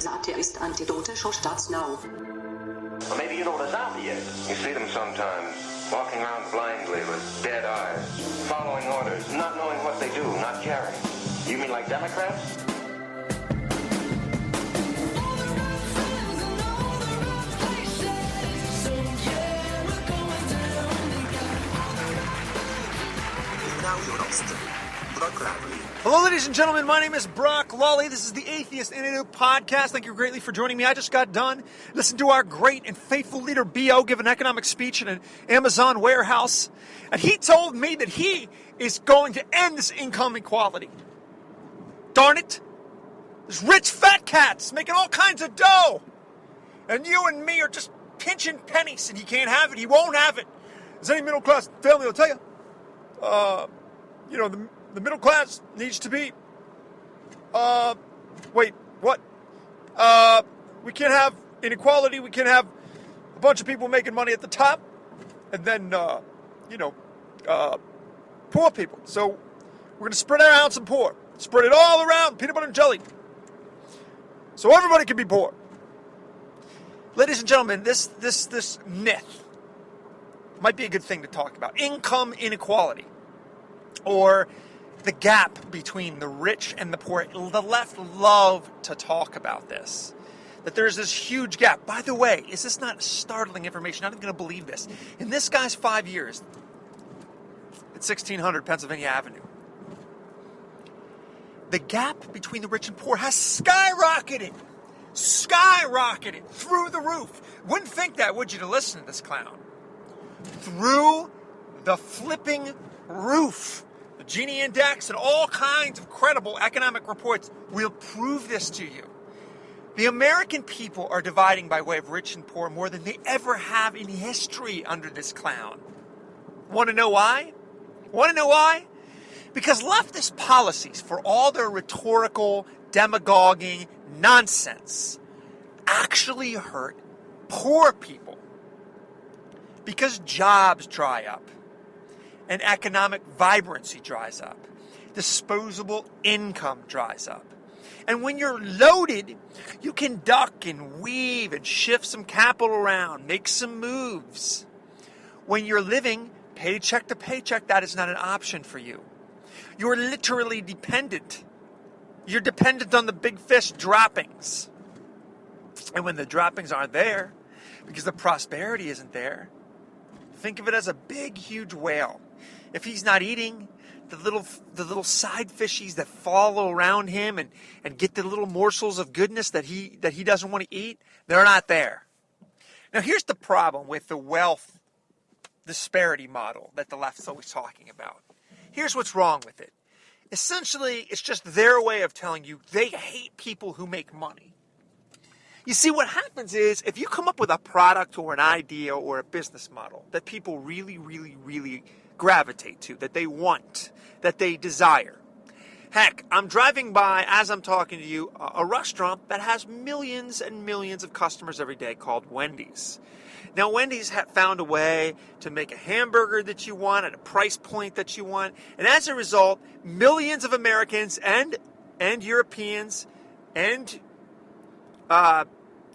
Satire ist antidotischer Starts now. Well, maybe you know what a zombie is. You see them sometimes, walking around blindly with dead eyes, following orders, not knowing what they do, not caring. You mean like Democrats? Hello, ladies and gentlemen. My name is Brock Lawley. This is the Atheist in a New Podcast. Thank you greatly for joining me. I just got done listening to our great and faithful leader, B.O., give an economic speech in an Amazon warehouse. And he told me that he is going to end this income inequality. Darn it. There's rich fat cats making all kinds of dough. And you and me are just pinching pennies, and he can't have it. He won't have it. As any middle-class family will tell you, the middle class needs to be, wait, what? We can't have inequality. We can't have a bunch of people making money at the top and then, poor people. So we're going to spread it out some poor. Spread it all around, peanut butter and jelly. So everybody can be poor. Ladies and gentlemen, this myth might be a good thing to talk about. Income inequality, or the gap between the rich and the poor. The left love to talk about this, that there's this huge gap. By the way, is this not startling information? I'm not going to believe this. In this guy's 5 years at 1600 Pennsylvania Avenue, the gap between the rich and poor has skyrocketed through the roof. Wouldn't think that, would you, to listen to this clown? Through the flipping roof. The Gini Index and all kinds of credible economic reports will prove this to you. The American people are dividing by way of rich and poor more than they ever have in history under this clown. Want to know why? Because leftist policies, for all their rhetorical, demagoguing nonsense, actually hurt poor people. Because jobs dry up. And economic vibrancy dries up. Disposable income dries up. And when you're loaded, you can duck and weave and shift some capital around, make some moves. When you're living paycheck to paycheck, that is not an option for you. You're literally dependent. You're dependent on the big fish droppings. And when the droppings aren't there, because the prosperity isn't there, think of it as a big, huge whale. If he's not eating the little side fishies that follow around him and get the little morsels of goodness that he doesn't want to eat, they're not there. Now here's the problem with the wealth disparity model that the left's always talking about. Here's what's wrong with it. Essentially, it's just their way of telling you they hate people who make money. You see, what happens is if you come up with a product or an idea or a business model that people really, really, really gravitate to, that they want, that they desire. Heck, I'm driving by, as I'm talking to you, a restaurant that has millions and millions of customers every day called Wendy's. Now, Wendy's found a way to make a hamburger that you want at a price point that you want. And as a result, millions of Americans and Europeans and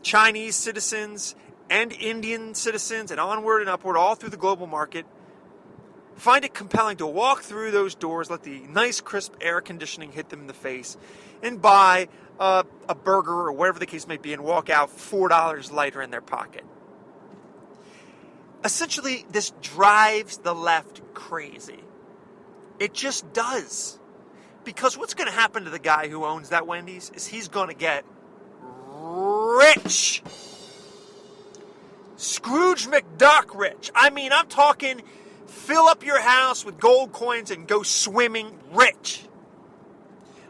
Chinese citizens and Indian citizens and onward and upward all through the global market find it compelling to walk through those doors, let the nice crisp air conditioning hit them in the face, and buy a burger or whatever the case may be and walk out $4 lighter in their pocket. Essentially, this drives the left crazy. It just does. Because what's going to happen to the guy who owns that Wendy's is he's going to get rich. Scrooge McDuck rich. I mean, I'm talking fill up your house with gold coins and go swimming rich.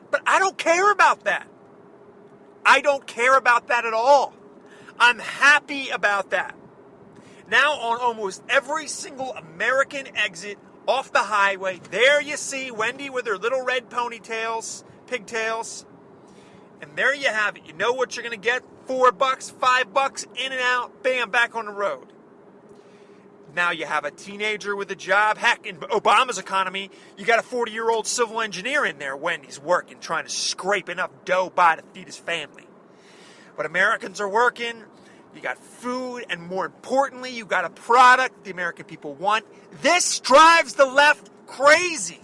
But I don't care about that. I don't care about that at all. I'm happy about that. Now on almost every single American exit off the highway, there you see Wendy with her little red ponytails, pigtails. And there you have it. You know what you're going to get? $4, $5, in and out, bam, back on the road. Now you have a teenager with a job. Heck, in Obama's economy, you got a 40-year-old civil engineer in there when he's working, trying to scrape enough dough by to feed his family. but Americans are working. You got food, and more importantly, you got a product the American people want. This drives the left crazy.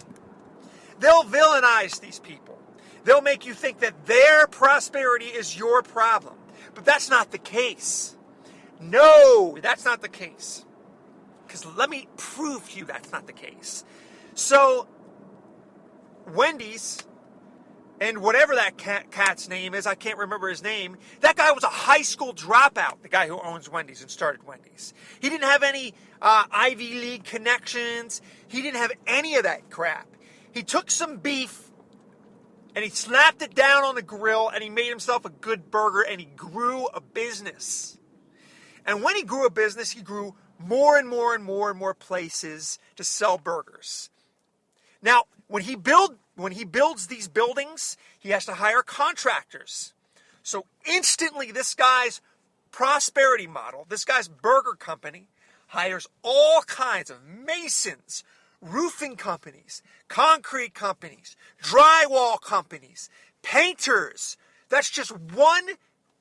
They'll villainize these people. They'll make you think that their prosperity is your problem. But that's not the case. No, that's not the case. Because let me prove to you that's not the case. So, Wendy's, and whatever that cat's name is, I can't remember his name, that guy was a high school dropout, the guy who owns Wendy's and started Wendy's. He didn't have any Ivy League connections. He didn't have any of that crap. He took some beef and he slapped it down on the grill and he made himself a good burger and he grew a business. And when he grew a business, he grew more and more and more and more places to sell burgers. Now, when he builds these buildings, he has to hire contractors. So instantly, this guy's prosperity model, this guy's burger company, hires all kinds of masons, roofing companies, concrete companies, drywall companies, painters. That's just one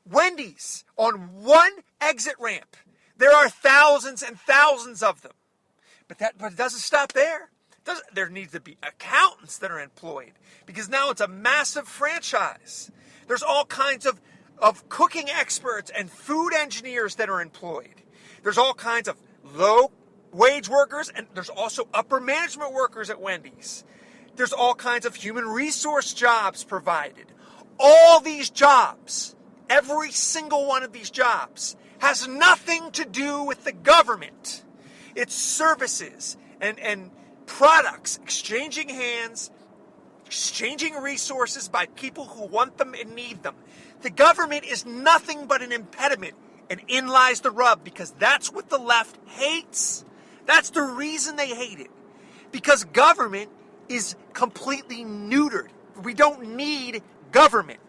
Wendy's on one exit ramp. There are thousands and thousands of them. But it doesn't stop there. There needs to be accountants that are employed because now it's a massive franchise. There's all kinds of cooking experts and food engineers that are employed. There's all kinds of low-wage workers, and there's also upper management workers at Wendy's. There's all kinds of human resource jobs provided. All these jobs, every single one of these jobs, has nothing to do with the government. It's services and products, exchanging hands, exchanging resources by people who want them and need them. The government is nothing but an impediment, and in lies the rub, because that's what the left hates. That's the reason they hate it. Because government is completely neutered. We don't need government.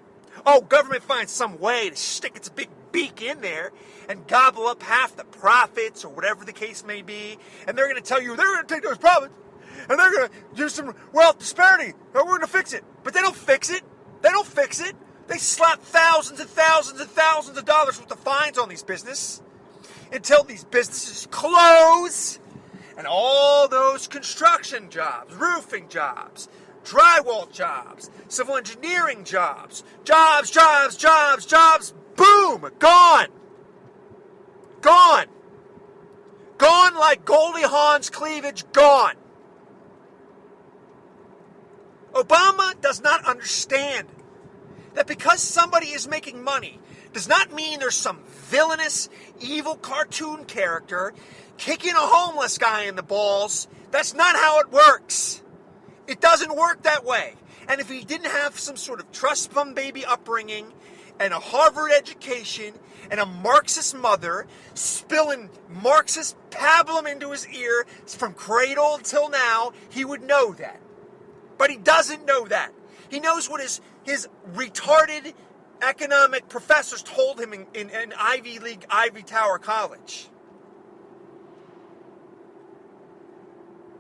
Oh, government finds some way to stick its big beak in there and gobble up half the profits or whatever the case may be, and they're going to tell you they're going to take those profits and they're going to do some wealth disparity, or we're going to fix it. But they don't fix it. They don't fix it. They slap thousands and thousands and thousands of dollars worth of fines on these businesses until these businesses close. And all those construction jobs, roofing jobs, drywall jobs, civil engineering jobs, jobs, boom, gone. Gone. Gone like Goldie Hawn's cleavage, gone. Obama does not understand that because somebody is making money does not mean there's some villainous, evil cartoon character kicking a homeless guy in the balls. That's not how it works. It doesn't work that way. And if he didn't have some sort of trust fund baby upbringing and a Harvard education and a Marxist mother spilling Marxist pablum into his ear from cradle until now, he would know that. But he doesn't know that. He knows what his retarded economic professors told him in Ivy League, Ivy Tower College.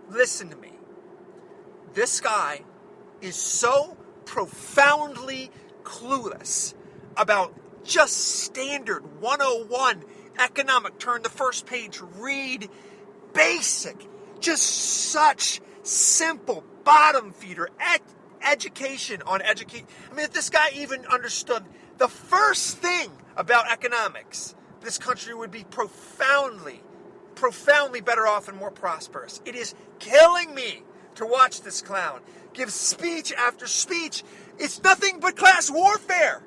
Listen to me. This guy is so profoundly clueless about just standard 101 economic. Turn the first page, read basic, just such simple bottom feeder education on education. I mean, if this guy even understood the first thing about economics, this country would be profoundly better off and more prosperous. It is killing me to watch this clown give speech after speech. It's nothing but class warfare.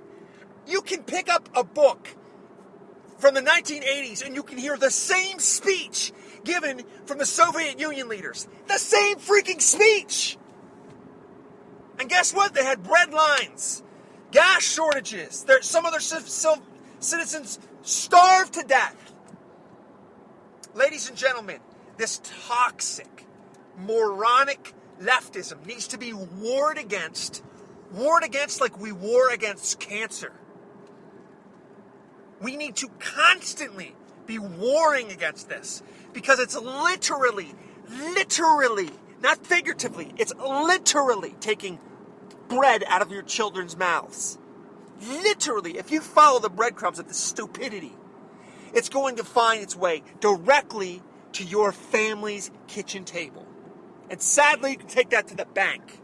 You can pick up a book from the 1980s and you can hear the same speech given from the Soviet Union leaders. The same freaking speech. And guess what? They had bread lines, gas shortages. Some of their citizens starved to death. Ladies and gentlemen, this toxic, moronic leftism needs to be warred against like we war against cancer. We need to constantly be warring against this because it's literally, not figuratively, it's literally taking bread out of your children's mouths. literally, if you follow the breadcrumbs of the stupidity, it's going to find its way directly to your family's kitchen table. And sadly, you can take that to the bank.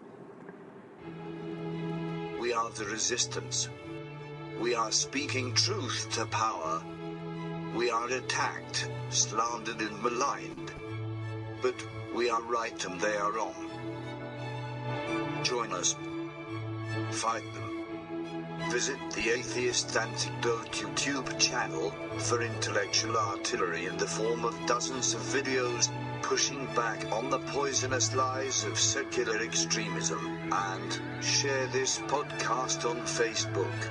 We are the resistance. We are speaking truth to power. We are attacked, slandered and maligned. But we are right and they are wrong. Join us. Fight them. Visit the Atheist Antidote YouTube channel for intellectual artillery in the form of dozens of videos pushing back on the poisonous lies of secular extremism, and share this podcast on Facebook.